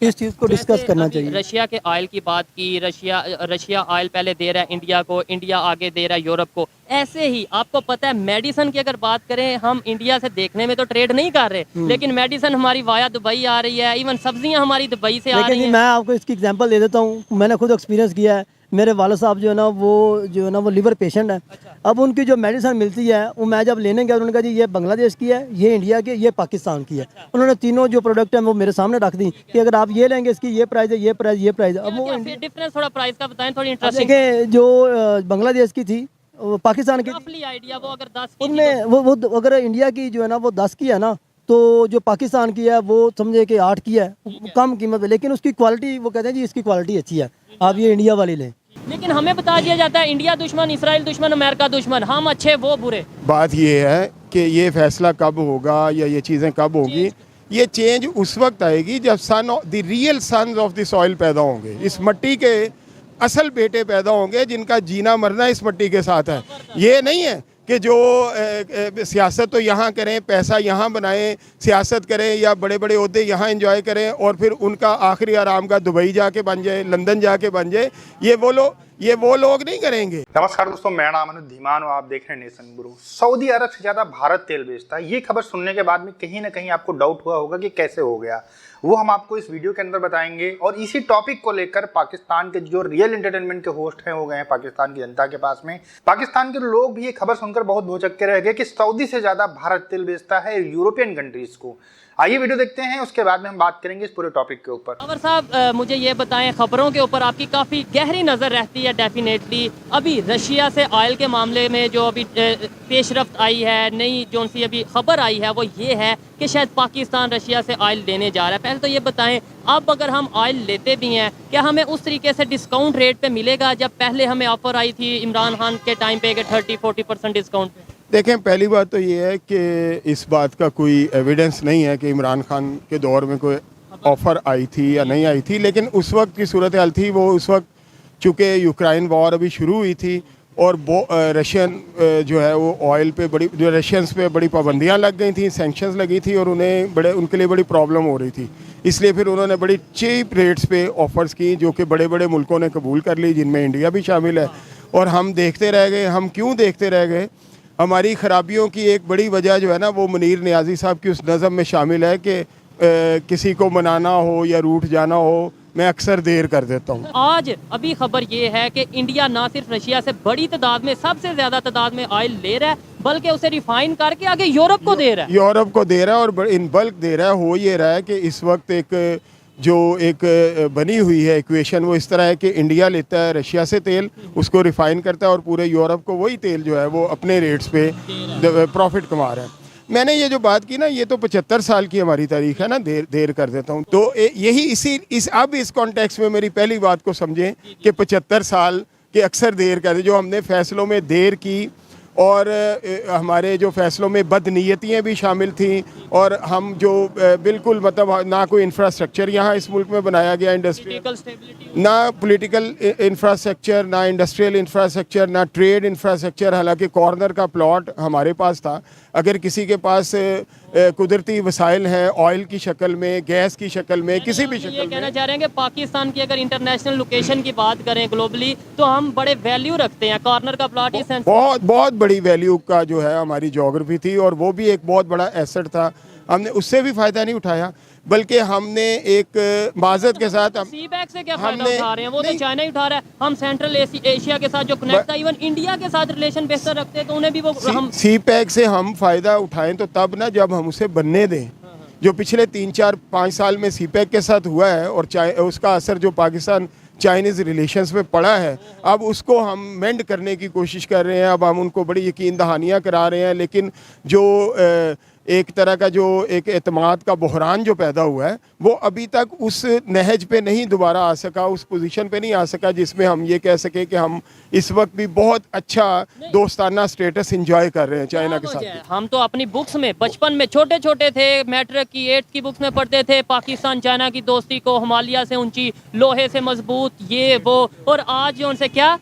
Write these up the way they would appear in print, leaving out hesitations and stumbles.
इस चीज़ को डिस्कस करना चाहिए। रशिया के ऑयल की बात की, रशिया ऑयल पहले दे रहा है इंडिया को, इंडिया आगे दे रहा है यूरोप को। ऐसे ही आपको पता है मेडिसिन की अगर बात करें, हम इंडिया से देखने में तो ट्रेड नहीं कर रहे, लेकिन मेडिसिन हमारी वाया दुबई आ रही है, इवन सब्जियां हमारी दुबई से आ रही हैं। मैं आपको इसकी एग्जांपल दे देता हूँ, मैंने खुद एक्सपीरियंस किया है। मेरे वाले साहब जो है ना वो लिवर पेशेंट है। अब उनकी जो मेडिसिन मिलती है वो मैं जब लेने गया, उन्होंने कहा जी ये बांग्लादेश की है, ये इंडिया की, ये पाकिस्तान की है। उन्होंने तीनों जो प्रोडक्ट है वो मेरे सामने रख दी कि अगर आप ये लेंगे इसकी ये प्राइस है, ये प्राइस, ये प्राइस है। अब वो डिफरेंस थोड़ा प्राइस का बताएं, थोड़ी इंटरेस्टिंग। देखिए जो बांग्लादेश की थी, वो पाकिस्तान की थी, आइडिया वो अगर 10 की उनमें वो अगर इंडिया की जो है ना वो 10 की है ना, तो जो पाकिस्तान की है वो समझे कि 8 की है, कम कीमत है, लेकिन उसकी क्वालिटी वो कहते हैं जी इसकी क्वालिटी अच्छी है, आप ये इंडिया वाली लें। लेकिन हमें बता दिया जाता है इंडिया दुश्मन, इसराइल दुश्मन, अमेरिका दुश्मन, हम अच्छे वो बुरे। बात ये है कि ये फैसला कब होगा या ये चीज़ें कब होगी, ये चेंज उस वक्त आएगी जब the real sons of the soil पैदा होंगे, इस मट्टी के असल बेटे पैदा होंगे जिनका जीना मरना इस मट्टी के साथ है। ये नहीं है कि जो सियासत तो यहाँ करें, पैसा यहाँ बनाएं, सियासत करें या बड़े बड़े ओहदे यहाँ एंजॉय करें और फिर उनका आखिरी आराम का दुबई जाके बन जाए, लंदन जाके बन जाए। ये वो लोग नहीं करेंगे। नमस्कार दोस्तों, मेरा नाम अनुज धीमान और आप देख रहे हैं नेशन गुरु। सऊदी अरब से ज्यादा भारत तेल बेचता है, ये खबर सुनने के बाद में कहीं ना कहीं आपको डाउट हुआ होगा कि कैसे हो गया, वो हम आपको इस वीडियो के अंदर बताएंगे। और इसी टॉपिक को लेकर पाकिस्तान के जो रियल एंटरटेनमेंट के होस्ट हैं हो गए हैं पाकिस्तान की जनता के पास में। पाकिस्तान के लोग भी ये खबर सुनकर बहुत भौचक्के रह गए कि सऊदी से ज्यादा भारत तेल बेचता है यूरोपियन कंट्रीज को। आइए वीडियो देखते हैं, उसके बाद में हम बात करेंगे इस पूरे टॉपिक के ऊपर। अवर साहब मुझे ये बताएं, खबरों के ऊपर आपकी काफ़ी गहरी नज़र रहती है डेफिनेटली। अभी रशिया से ऑयल के मामले में जो अभी पेशरफ्त आई है, नई जो सी अभी खबर आई है वो ये है कि शायद पाकिस्तान रशिया से ऑयल लेने जा रहा है। पहले तो ये बताएं, अब अगर हम ऑयल लेते भी हैं, क्या हमें उस तरीके से डिस्काउंट रेट पे मिलेगा जब पहले हमें ऑफर आई थी इमरान खान के टाइम पे 30-40% डिस्काउंट पे? देखें, पहली बात तो ये है कि इस बात का कोई एविडेंस नहीं है कि इमरान खान के दौर में कोई ऑफ़र आई थी या नहीं आई थी, लेकिन उस वक्त की सूरत हाल थी वो उस वक्त चूँकि यूक्रेन वॉर अभी शुरू हुई थी और रशियन जो है वो ऑयल पे जो रशियंस पे बड़ी पाबंदियां लग गई थी, सैंक्शंस लगी थी और उनके लिए बड़ी प्रॉब्लम हो रही थी। इसलिए फिर उन्होंने बड़ी चीप रेट्स पे ऑफ़र्स की जो कि बड़े बड़े मुल्कों ने कबूल कर ली, जिनमें इंडिया भी शामिल है। और हम देखते रह गए। हम क्यों देखते रह गए? हमारी ख़राबियों की एक बड़ी वजह जो है ना वो मुनीर नियाज़ी साहब की उस नज़म में शामिल है कि किसी को मनाना हो या रूठ जाना हो, मैं अक्सर देर कर देता हूँ। आज अभी खबर ये है कि इंडिया ना सिर्फ रशिया से बड़ी तादाद में, सबसे ज़्यादा तादाद में ऑयल ले रहा है, बल्कि उसे रिफाइन करके आगे यूरोप को दे रहा है। यूरोप को दे रहा है और इन बल्क दे रहा है। हो ये रहा है कि इस वक्त एक बनी हुई है इक्वेशन वो इस तरह है कि इंडिया लेता है रशिया से तेल, उसको रिफ़ाइन करता है और पूरे यूरोप को वही तेल जो है वो अपने रेट्स पे प्रॉफिट कमा रहा है। मैंने ये जो बात की ना, ये तो 75 साल की हमारी तारीख है ना, देर कर देता हूँ। तो यही अब इस कॉन्टेक्स्ट में मेरी पहली बात को समझें कि 75 साल के अक्सर देर कर दे, जो हमने फैसलों में देर की और हमारे जो फैसलों में बदनीयतियाँ भी शामिल थी और हम जो बिल्कुल मतलब ना कोई इंफ्रास्ट्रक्चर यहाँ इस मुल्क में बनाया गया, ना पॉलिटिकल इंफ्रास्ट्रक्चर, ना इंडस्ट्रियल इंफ्रास्ट्रक्चर, ना ट्रेड इंफ्रास्ट्रक्चर। हालांकि कॉर्नर का प्लॉट हमारे पास था। अगर किसी के पास कुदरती वसाइल हैं ऑयल की शक्ल में, गैस की शक्ल में, किसी भी शक्ल में, कहना चाह रहे हैं कि पाकिस्तान की अगर इंटरनेशनल लोकेशन की बात करें ग्लोबली तो हम बड़े वैल्यू रखते हैं। कॉर्नर का प्लॉट बहुत बड़ी वैल्यू का जो है हमारी ज्योग्राफी थी और वो भी एक बहुत बड़ा एसेट था। हमने उससे भी फ़ायदा नहीं उठाया, बल्कि हमने एक माजरत के साथ सीपैक से क्या फायदा उठा रहे हैं? वो तो चाइना ही उठा रहा है। हम सेंट्रल एशिया के साथ जो कनेक्ट था, इवन इंडिया के साथ रिलेशन बेहतर रखते हैं, तो उन्हें भी वो हम सीपैक से हम फ़ायदा उठाएं तो तब ना जब हम उसे बनने दें। जो पिछले 3-4-5 साल में सीपैक के साथ हुआ है और उसका असर जो पाकिस्तान चाइनीज़ रिलेशंस में पड़ा है, अब उसको हम मेंड करने की कोशिश कर रहे हैं। अब हम उनको बड़ी यकीन दहानियाँ करा रहे हैं, लेकिन जो एक तरह का जो एक एतमाद का बहरान जो पैदा हुआ है वो अभी तक उस नहज पे नहीं दोबारा आ सका, उस पोजीशन पे नहीं आ सका जिसमें हम ये कह सके कि हम इस वक्त भी बहुत अच्छा दोस्ताना स्टेटस एंजॉय कर रहे हैं चाइना के साथ। हम तो अपनी बुक्स में बचपन में छोटे छोटे थे, मैट्रिक की 8th की बुक्स में पढ़ते थे पाकिस्तान चाइना की दोस्ती को, हिमालय से ऊंची, लोहे से मजबूत, ये वो, और आज जो उनसे क्या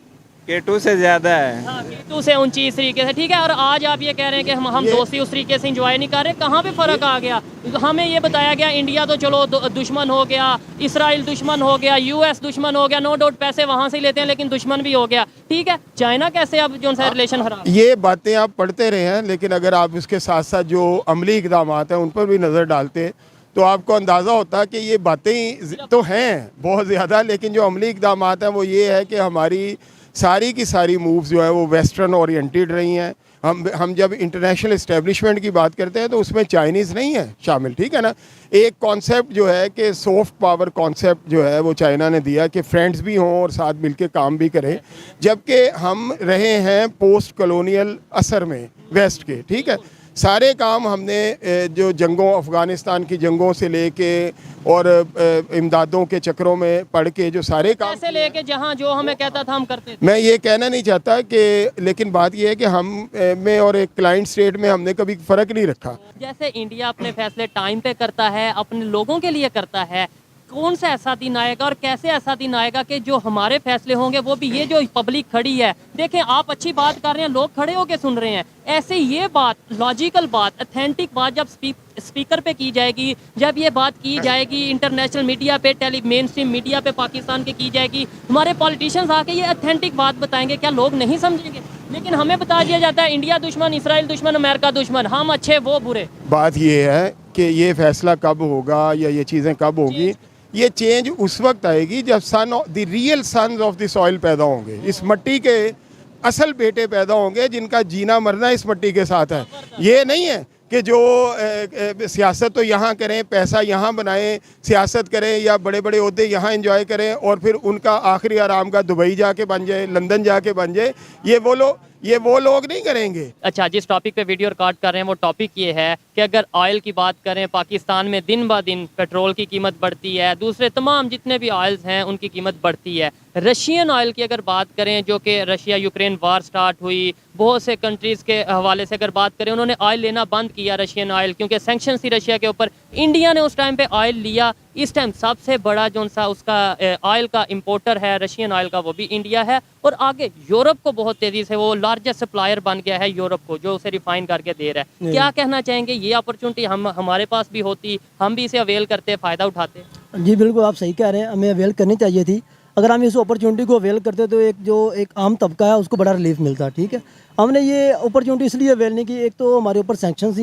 K2 से ज़्यादा है। हाँ, K2 से ऊंची इस तरीके से, ठीक है। और आज आप ये कह रहे हैं कि हम दोस्ती उस तरीके से इंजॉय नहीं कर रहे, कहाँ पे फ़र्क आ गया? हमें ये बताया गया इंडिया तो चलो दुश्मन हो गया, इसराइल दुश्मन हो गया, US दुश्मन हो गया, नो डाउट पैसे वहाँ से ही लेते हैं लेकिन दुश्मन भी हो गया, ठीक है। चाइना कैसे अब जो सा रिलेशन खराब? ये बातें आप पढ़ते रहे हैं, लेकिन अगर आप उसके साथ साथ जो अमली इकदाम हैं उन पर भी नज़र डालते तो आपको अंदाज़ा होता है कि ये बातें तो हैं बहुत ज़्यादा, लेकिन जो अमली इकदाम हैं वो ये है कि हमारी सारी की सारी मूव्स जो है वो वेस्टर्न ओरिएंटेड रही हैं। हम जब इंटरनेशनल इस्टेब्लिशमेंट की बात करते हैं तो उसमें चाइनीज़ नहीं है शामिल, ठीक है ना। एक कॉन्सेप्ट जो है कि सॉफ्ट पावर कॉन्सेप्ट जो है वो चाइना ने दिया कि फ्रेंड्स भी हों और साथ मिलके काम भी करें, जबकि हम रहे हैं पोस्ट कॉलोनियल असर में वेस्ट के, ठीक है। सारे काम हमने जो जंगों, अफ़गानिस्तान की जंगों से लेके और इमदादों के चक्रों में पढ़ के जो सारे काम पैसे लेके जहाँ जो हमें कहता था हम करते थे। मैं ये कहना नहीं चाहता कि, लेकिन बात ये है कि हम में और एक क्लाइंट स्टेट में हमने कभी फ़र्क नहीं रखा। जैसे इंडिया अपने फैसले टाइम पे करता है, अपने लोगों के लिए करता है, कौन सा ऐसा दिन आएगा और कैसे ऐसा दिन आएगा कि जो हमारे फैसले होंगे वो भी, ये जो पब्लिक खड़ी है, देखें आप अच्छी बात कर रहे हैं, लोग खड़े होकर सुन रहे हैं, ऐसे ये बात लॉजिकल बात, ऑथेंटिक बात जब स्पीकर पे की जाएगी, जब ये बात की जाएगी इंटरनेशनल मीडिया पे, मेन स्ट्रीम मीडिया पे पाकिस्तान के की जाएगी, हमारे पॉलिटिशियंस आके ये ऑथेंटिक बात बताएंगे, क्या लोग नहीं समझेंगे? लेकिन हमें बता दिया जाता है इंडिया दुश्मन, इसराइल दुश्मन, अमेरिका दुश्मन, हम अच्छे वो बुरे। बात ये है कि ये फैसला कब होगा या ये चीज़ें कब होगी, ये चेंज उस वक्त आएगी जब the real sons of the soil पैदा होंगे, इस मिट्टी के असल बेटे पैदा होंगे जिनका जीना मरना इस मिट्टी के साथ है। ये नहीं है कि जो सियासत तो यहाँ करें, पैसा यहाँ बनाएं, सियासत करें या बड़े बड़े ओहदे यहाँ एंजॉय करें और फिर उनका आखिरी आराम का दुबई जाके बन जाए, लंदन जाके बन जाए, ये वो लोग नहीं करेंगे। अच्छा, जिस टॉपिक पे वीडियो रिकॉर्ड कर रहे हैं वो टॉपिक ये है कि अगर ऑयल की बात करें, पाकिस्तान में दिन ब दिन पेट्रोल की कीमत बढ़ती है, दूसरे तमाम जितने भी ऑयल्स हैं उनकी कीमत बढ़ती है। रशियन ऑयल की अगर बात करें, जो कि रशिया यूक्रेन वार स्टार्ट हुई, बहुत से कंट्रीज़ के हवाले से अगर बात करें, उन्होंने ऑयल लेना बंद किया रशियन ऑयल, क्योंकि सैंक्शन थी रशिया के ऊपर। इंडिया ने उस टाइम पे ऑयल लिया, इस टाइम सबसे बड़ा जो सा उसका ऑयल का इंपोर्टर है रशियन ऑयल का, वो भी इंडिया है। और आगे यूरोप को बहुत तेज़ी से वो लार्जेस्ट सप्लायर बन गया है यूरोप को, जो उसे रिफाइन करके दे रहा है। क्या कहना चाहेंगे, ये अपॉर्चुनिटी हमारे पास भी होती, हम भी इसे अवेल करते, फ़ायदा उठाते? जी बिल्कुल, आप सही कह रहे हैं, हमें अवेल करनी चाहिए थी। अगर हम इस अपॉर्चुनिटी को अवेल करते तो एक आम तबका है उसको बड़ा रिलीफ मिलता, ठीक है। हमने ये अपॉर्चुनिटी इसलिए अवेल नहीं की, एक तो हमारे ऊपर सैंक्शंस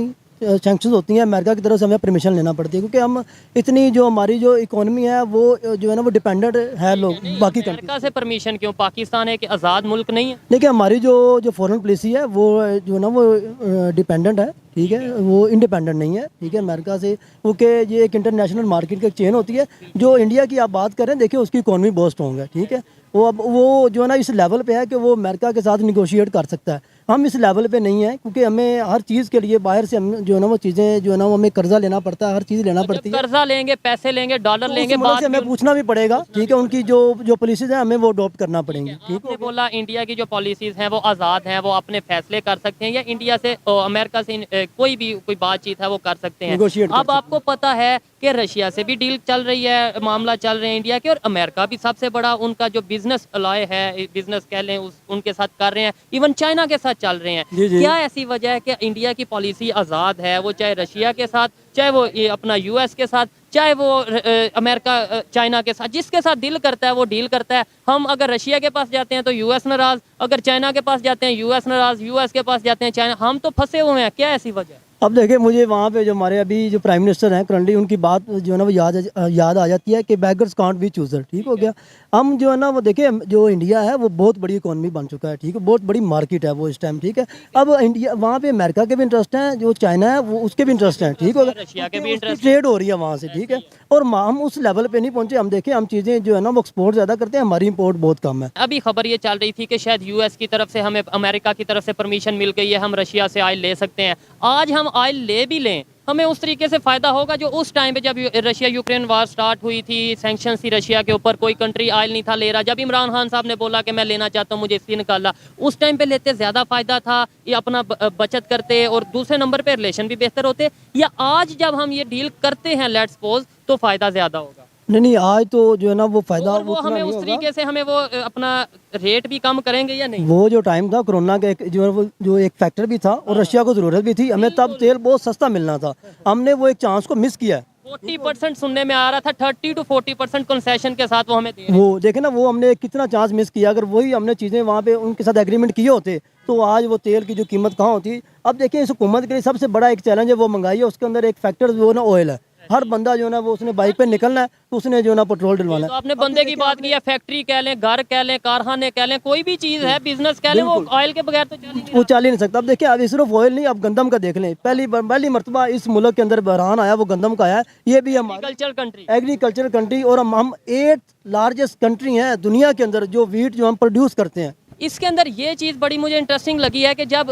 होती हैं, अमेरिका की तरफ से हमें परमिशन लेना पड़ती है, क्योंकि हम इतनी जो हमारी जो इकोनॉमी है वो जो है ना वो डिपेंडेंट है लोग बाकी कंट्री अमेरिका से परमिशन क्यों? पाकिस्तान एक आज़ाद मुल्क नहीं है? देखिए, हमारी जो फॉरेन पॉलिसी है वो जो है ना वो डिपेंडेंट है, ठीक है, वो इंडिपेंडेंट नहीं है, ठीक है, अमेरिका से, क्योंकि ये एक इंटरनेशनल मार्केट की एक चेन होती है। जो इंडिया की आप बात करें, देखिए उसकी इकोनॉमी बहुत स्ट्रॉन्ग है, ठीक है, वो जो है ना इस लेवल पे है कि वो अमेरिका के साथ निगोशिएट कर सकता है। हम इस लेवल पे नहीं है, क्योंकि हमें हर चीज़ के लिए बाहर से हम जो है ना वो चीज़ें जो है ना वो हमें कर्जा लेना पड़ता है, हर चीज़ लेना पड़ती है। कर्जा लेंगे, पैसे लेंगे, डॉलर तो लेंगे, बात हमें पूछना भी पड़ेगा, ठीक है, उनकी जो पॉलिसीज़ हैं हमें वो अडॉप्ट करना पड़ेंगी। ठीक है, बोला इंडिया की जो पॉलिसीज़ हैं वो आज़ाद हैं, वो अपने फैसले कर सकते हैं, या इंडिया से अमेरिका से कोई बातचीत है वो कर सकते हैं। अब आपको पता है कि रशिया से भी डील चल रही है, मामला चल रहे हैं इंडिया के, और अमेरिका भी सबसे बड़ा उनका जो बिजनेस अलाय है, बिजनेस कह लें, उनके साथ कर रहे हैं, इवन चाइना के साथ चल रहे हैं। क्या ऐसी वजह है कि इंडिया की पॉलिसी आज़ाद है, वो चाहे रशिया के साथ, चाहे वो ये अपना US के साथ, चाहे वो अमेरिका चाइना के साथ, जिसके साथ दिल करता है वो डील करता है। हम अगर रशिया के पास जाते हैं तो US नाराज़, अगर चाइना के पास जाते हैं US नाराज़, US के पास जाते हैं चाइना, हम तो फंसे हुए हैं। क्या ऐसी वजह है? अब देखिए, मुझे वहाँ पे जो हमारे अभी जो प्राइम मिनिस्टर हैं करंटली, उनकी बात जो है ना वो याद आ जाती है कि बैगर्स कांट बी चूज़र, ठीक हो गया। हम जो है ना वो देखिए, जो इंडिया है वो बहुत बड़ी इकोनॉमी बन चुका है, ठीक है, बहुत बड़ी मार्केट है वो इस टाइम, ठीक है। अब इंडिया, वहाँ पे अमेरिका के भी इंटरेस्ट हैं, जो चाइना है वो उसके भी इंटरेस्ट हैं, ठीक होगा, रशिया के भी इंटरेस्ट, ट्रेड हो रही है वहाँ से, ठीक है। और हम उस लेवल पे नहीं पहुँचे। हम देखें, हम चीज़ें जो है ना वो एक्सपोर्ट ज़्यादा करते हैं, हमारी इम्पोर्ट बहुत कम है। अभी खबर ये चल रही थी कि शायद US की तरफ से हमें अमेरिका की तरफ से परमिशन मिल गई है, हम रशिया से ऑयल ले सकते हैं। आज हम ऑयल ले भी लें, हमें उस तरीके से फ़ायदा होगा जो उस टाइम पे जब रशिया यूक्रेन वार स्टार्ट हुई थी, सैंक्शन थी रशिया के ऊपर, कोई कंट्री ऑयल नहीं था ले रहा। जब इमरान खान साहब ने बोला कि मैं लेना चाहता हूँ, मुझे इसलिए निकाला, उस टाइम पे लेते ज़्यादा फ़ायदा था, ये अपना बचत करते और दूसरे नंबर पे रिलेशन भी बेहतर होते, या आज जब हम ये डील करते हैं लेट्स सपोज, तो फ़ायदा ज़्यादा होगा? नहीं आज तो जो है ना वो फायदा और वो उतना हमें नहीं उस होगा। तरीके से हमें वो अपना रेट भी कम करेंगे या नहीं? वो जो टाइम था कोरोना का एक जो है वो जो एक फैक्टर भी था और रशिया को ज़रूरत भी थी, हमें तब तेल बहुत सस्ता मिलना था, हमने वो एक चांस को मिस किया है। 40% सुनने में आ रहा था, 30 to 40% कंसेशन के साथ वो हमें दे रहे हैं। वो देखे ना वो हमने कितना चांस मिस किया, अगर वही हमने चीज़ें वहाँ पे उनके साथ एग्रीमेंट किए होते तो आज वो तेल की जो कीमत कहाँ होती। अब देखिए इस हुकूमत के लिए सबसे बड़ा एक चैलेंज है वो महंगाई है, उसके अंदर एक फैक्टर जो है ना ऑयल है। हर बंदा जो है ना वो उसने बाइक पे निकलना है तो उसने जो है ना पेट्रोल डलवाना तो है। आपने बंदे की बात की है, फैक्ट्री कह लें, घर कह लें, कारखाने कह लें, कोई भी चीज़ है, बिजनेस कह लें, वो ऑयल के बगैर तो चल ही नहीं वो चल ही नहीं सकता। अब देखिए अभी सिर्फ ऑयल नहीं, अब गंदम का देख लें, पहली मरतबा इस मुल्क के अंदर बहरान आया वो गंदम का आया। ये भी हमारे एग्रीकल्चर कंट्री। एग्रीकल्चर कंट्री और हम 8th लार्जेस्ट कंट्री हैं दुनिया के अंदर जो वीट जो हम प्रोड्यूस करते हैं। इसके अंदर ये चीज़ बड़ी मुझे इंटरेस्टिंग लगी है कि जब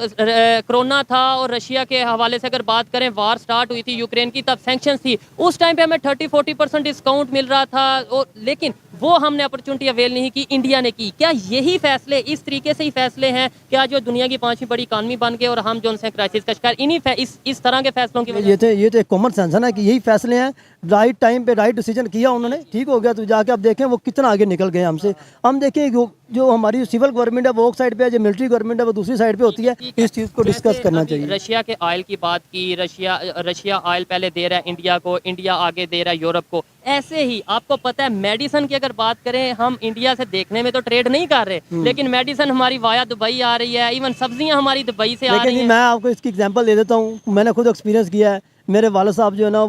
कोरोना था और रशिया के हवाले से अगर बात करें, वार स्टार्ट हुई थी यूक्रेन की, तब सैंक्शंस थी, उस टाइम पे हमें 30-40% डिस्काउंट मिल रहा था और लेकिन वो हमने अपॉर्चुनिटी अवेल नहीं की, इंडिया ने की। क्या यही फैसले, इस तरीके से ही फैसले हैं कि आज जो दुनिया की 5वीं बड़ी इकानमी बन गए और हम जो उनसे क्राइसिस का शिकार इस तरह के फैसलों की वजह ये तो एक कॉमन सेंस है ना कि यही फैसले हैं, राइट टाइम पे राइट डिसीजन किया उन्होंने, ठीक हो गया। तो जाके अब देखें वो कितना आगे निकल गए हमसे। हम देखें जो हमारी सिविल गवर्नमेंट है वो एक साइड पे है, जो मिलिट्री गवर्नमेंट है वो दूसरी साइड पे होती है। इस चीज़ को डिस्कस करना चाहिए। रशिया के ऑयल की बात की, रशिया ऑयल पहले दे रहा है इंडिया को, इंडिया आगे दे रहा है यूरोप को। ऐसे ही आपको पता है मेडिसिन की अगर बात करें, हम इंडिया से देखने में तो ट्रेड नहीं कर रहे, लेकिन मेडिसिन हमारी वाया दुबई आ रही है, इवन सब्जियां हमारी दुबई से आ रही हैं। मैं आपको इसकी एग्जांपल दे देता हूँ, मैंने खुद एक्सपीरियंस किया है। मेरे वाले साहब जो है ना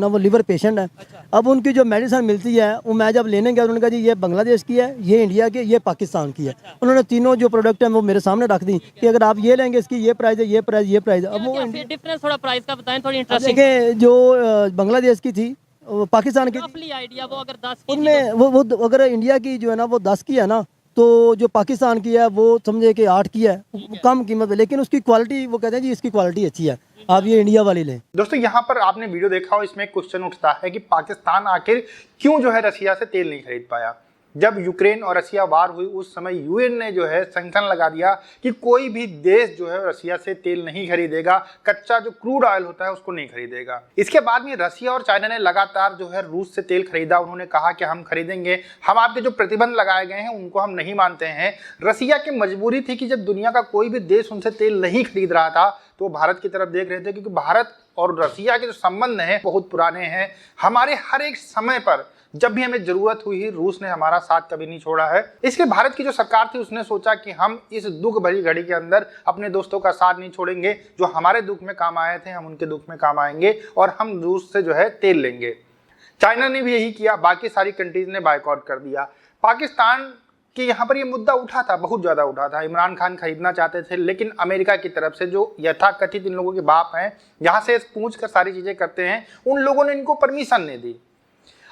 वो लिवर पेशेंट है। अब उनकी जो मेडिसिन मिलती है वो मैं जब लेने गया उन्होंने कहा जी ये बांग्लादेश की है, ये इंडिया की, ये पाकिस्तान की है। उन्होंने तीनों जो प्रोडक्ट है वो मेरे सामने रख दी कि अगर आप ये लेंगे इसकी ये प्राइस है, ये प्राइस, ये प्राइस है। अब वो डिफरेंस थोड़ा प्राइस का बताएं, थोड़ी अब इंटरेस्टिंग देखें जो बांग्लादेश की थी वो पाकिस्तान की थी, आइडिया। वो अगर 10 की उनमें वो अगर इंडिया की जो है ना वो 10 की है ना, तो जो पाकिस्तान की है वो समझे कि 8 की है, कम कीमत है, लेकिन उसकी क्वालिटी वो कहते हैं जी इसकी क्वालिटी अच्छी है, आप ये इंडिया वाली लें। दोस्तों यहाँ पर आपने वीडियो देखा हो, इसमें एक क्वेश्चन उठता है कि पाकिस्तान आखिर क्यों जो है रशिया से तेल नहीं खरीद पाया। जब यूक्रेन और रशिया वार हुई उस समय यूएन ने जो है सैंक्शन लगा दिया कि कोई भी देश जो है रशिया से तेल नहीं खरीदेगा, कच्चा जो क्रूड ऑयल होता है उसको नहीं खरीदेगा। इसके बाद में रशिया और चाइना ने लगातार जो है रूस से तेल खरीदा। उन्होंने कहा कि हम खरीदेंगे, हम आपके जो प्रतिबंध लगाए गए हैं उनको हम नहीं मानते हैं। रशिया की मजबूरी थी कि जब दुनिया का कोई भी देश उनसे तेल नहीं खरीद रहा था तो भारत की तरफ देख रहे थे, क्योंकि भारत और रशिया के जो संबंध हैं बहुत पुराने हैं। हमारे हर एक समय पर जब भी हमें जरूरत हुई रूस ने हमारा साथ कभी नहीं छोड़ा है। इसलिए भारत की जो सरकार थी उसने सोचा कि हम इस दुख भरी घड़ी के अंदर अपने दोस्तों का साथ नहीं छोड़ेंगे, जो हमारे दुख में काम आए थे हम उनके दुख में काम आएंगे और हम रूस से जो है तेल लेंगे। चाइना ने भी यही किया, बाकी सारी कंट्रीज ने बायकॉट कर दिया। पाकिस्तान कि यहाँ पर ये मुद्दा उठा था, बहुत ज़्यादा उठा था। इमरान खान खरीदना चाहते थे, लेकिन अमेरिका की तरफ से जो यथाकथित इन लोगों के बाप हैं, जहाँ से पूछ कर सारी चीज़ें करते हैं, उन लोगों ने इनको परमिशन नहीं दी।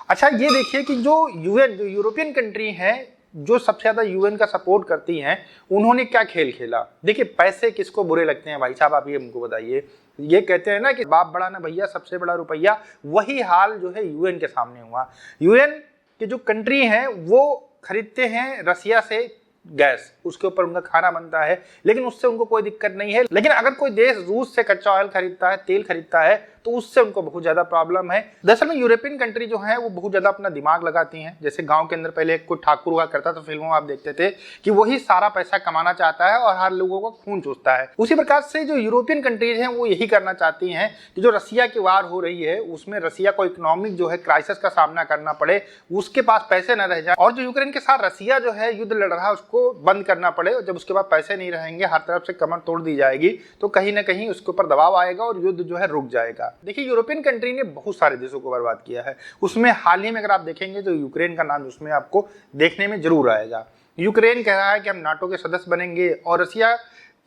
अच्छा ये देखिए कि जो यूएन, जो यूरोपियन कंट्री हैं, जो सबसे ज़्यादा यूएन का सपोर्ट करती हैं, उन्होंने क्या खेल खेला। देखिए पैसे किसको बुरे लगते हैं भाई साहब, आप ये हमको बताइए। ये कहते हैं ना कि बाप बड़ा ना भैया, सबसे बड़ा रुपया। वही हाल जो है यूएन के सामने हुआ। यूएन के जो कंट्री हैं वो खरीदते हैं रशिया से गैस, उसके ऊपर उनका खाना बनता है, लेकिन उससे उनको कोई दिक्कत नहीं है। लेकिन अगर कोई देश रूस से कच्चा ऑयल खरीदता है, तेल खरीदता है, तो उससे उनको बहुत ज्यादा प्रॉब्लम है। दरअसल में यूरोपियन कंट्री जो है वो बहुत ज्यादा अपना दिमाग लगाती हैं। जैसे गांव के अंदर पहले कोई ठाकुर हुआ करता था, फिल्मों में आप देखते थे कि वही सारा पैसा कमाना चाहता है और हर लोगों को खून चूसता है। उसी प्रकार से जो यूरोपियन कंट्रीज हैं वो यही करना चाहती हैं कि जो रशिया की वार हो रही है उसमें रशिया को इकोनॉमिक जो है क्राइसिस का सामना करना पड़े, उसके पास पैसे न रह जाए, और जो यूक्रेन के साथ रशिया जो है युद्ध लड़ रहा है उसको बंद करना पड़े। और जब उसके पास पैसे नहीं रहेंगे, हर तरफ से कमर तोड़ दी जाएगी, तो कहीं ना कहीं उसके ऊपर दबाव आएगा और युद्ध जो है रुक जाएगा। देखिए यूरोपियन कंट्री ने बहुत सारे देशों को बर्बाद किया है। उसमें हाल ही में अगर आप देखेंगे तो यूक्रेन का नाम उसमें आपको देखने में जरूर आएगा। यूक्रेन कह रहा है कि हम नाटो के सदस्य बनेंगे, और रशिया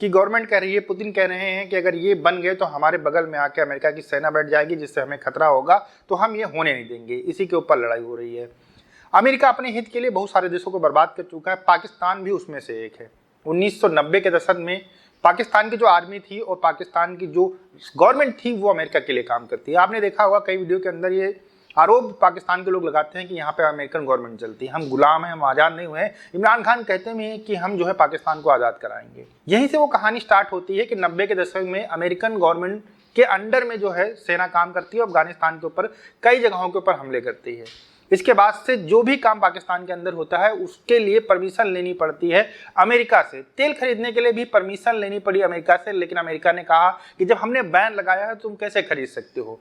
की गवर्नमेंट कह रही है, पुतिन कह रहे हैं कि अगर ये बन गए तो हमारे बगल में आके अमेरिका की सेना बैठ जाएगी, जिससे हमें खतरा होगा, तो हम ये होने नहीं देंगे। इसी के ऊपर लड़ाई हो रही है। अमेरिका अपने हित के लिए बहुत सारे देशों को बर्बाद कर चुका है, पाकिस्तान भी उसमें से एक है। 1990 के दशक में पाकिस्तान की जो आर्मी थी और पाकिस्तान की जो गवर्नमेंट थी वो अमेरिका के लिए काम करती है। आपने देखा होगा कई वीडियो के अंदर ये आरोप पाकिस्तान के लोग लगाते हैं कि यहाँ पे अमेरिकन गवर्नमेंट चलती है, हम गुलाम हैं, हम आज़ाद नहीं हुए। इमरान खान कहते भी हैं कि हम जो है पाकिस्तान को आज़ाद कराएंगे। यहीं से वो कहानी स्टार्ट होती है कि 90 के दशक में अमेरिकन गवर्नमेंट के अंडर में जो है सेना काम करती है, अफगानिस्तान के ऊपर कई जगहों के ऊपर हमले करती है। इसके बाद से जो भी काम पाकिस्तान के अंदर होता है उसके लिए परमिशन लेनी पड़ती है अमेरिका से। तेल खरीदने के लिए भी परमिशन लेनी पड़ी अमेरिका से, लेकिन अमेरिका ने कहा कि जब हमने बैन लगाया है तुम कैसे खरीद सकते हो।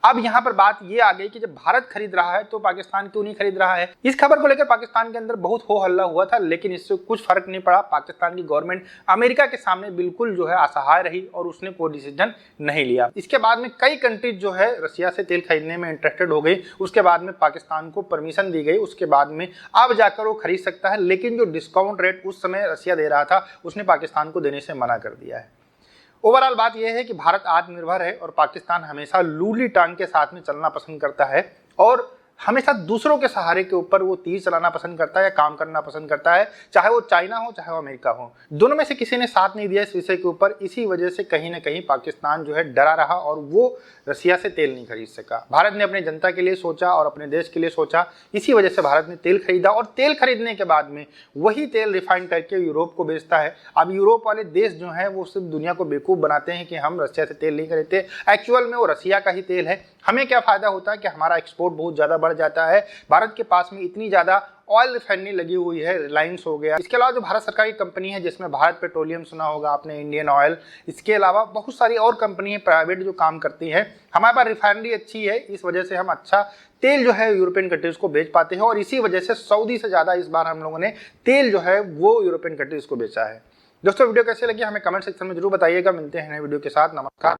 अब यहाँ पर बात ये आ गई कि जब भारत खरीद रहा है तो पाकिस्तान क्यों नहीं खरीद रहा है। इस खबर को लेकर पाकिस्तान के अंदर बहुत हो हल्ला हुआ था, लेकिन इससे कुछ फर्क नहीं पड़ा। पाकिस्तान की गवर्नमेंट अमेरिका के सामने बिल्कुल जो है असहाय रही और उसने कोई डिसीजन नहीं लिया। इसके बाद में कई कंट्रीज जो है रशिया से तेल खरीदने में इंटरेस्टेड हो गई। उसके बाद में पाकिस्तान को परमिशन दी गई, उसके बाद में अब जाकर वो खरीद सकता है। लेकिन जो डिस्काउंट रेट उस समय रशिया दे रहा था उसने पाकिस्तान को देने से मना कर दिया है। ओवरऑल बात यह है कि भारत आत्मनिर्भर है और पाकिस्तान हमेशा लूली टांग के साथ में चलना पसंद करता है और हमेशा दूसरों के सहारे के ऊपर वो तीर चलाना पसंद करता है या काम करना पसंद करता है, चाहे वो चाइना हो चाहे वो अमेरिका हो। दोनों में से किसी ने साथ नहीं दिया इस विषय के ऊपर। इसी वजह से कहीं ना कहीं पाकिस्तान जो है डरा रहा और वो रसिया से तेल नहीं खरीद सका। भारत ने अपनी जनता के लिए सोचा और अपने देश के लिए सोचा, इसी वजह से भारत ने तेल खरीदा और तेल खरीदने के बाद में वही तेल रिफाइन करके यूरोप को बेचता है। अब यूरोप वाले देश जो हैं वो सिर्फ दुनिया को बेवकूफ़ बनाते हैं कि हम रसिया से तेल नहीं खरीदते, एक्चुअल में वो रसिया का ही तेल है। हमें क्या फ़ायदा होता है कि हमारा एक्सपोर्ट बहुत ज़्यादा बढ़ जाता है। भारत के पास में इतनी ज़्यादा ऑयल रिफाइनरी लगी हुई है, रिलायंस हो गया। इसके अलावा जो भारत सरकार की कंपनी है जिसमें भारत पेट्रोलियम सुना होगा आपने, इंडियन ऑयल, इसके अलावा बहुत सारी और कंपनी है प्राइवेट जो काम करती है। हमारे पास रिफाइनरी अच्छी है, इस वजह से हम अच्छा तेल जो है यूरोपियन कंट्रीज़ को बेच पाते हैं और इसी वजह से सऊदी से ज़्यादा इस बार हम लोगों ने तेल जो है वो यूरोपियन कंट्रीज़ को बेचा है। दोस्तों वीडियो कैसे लगी हमें कमेंट सेक्शन में जरूर बताइएगा। मिलते हैं नए वीडियो के साथ। नमस्कार।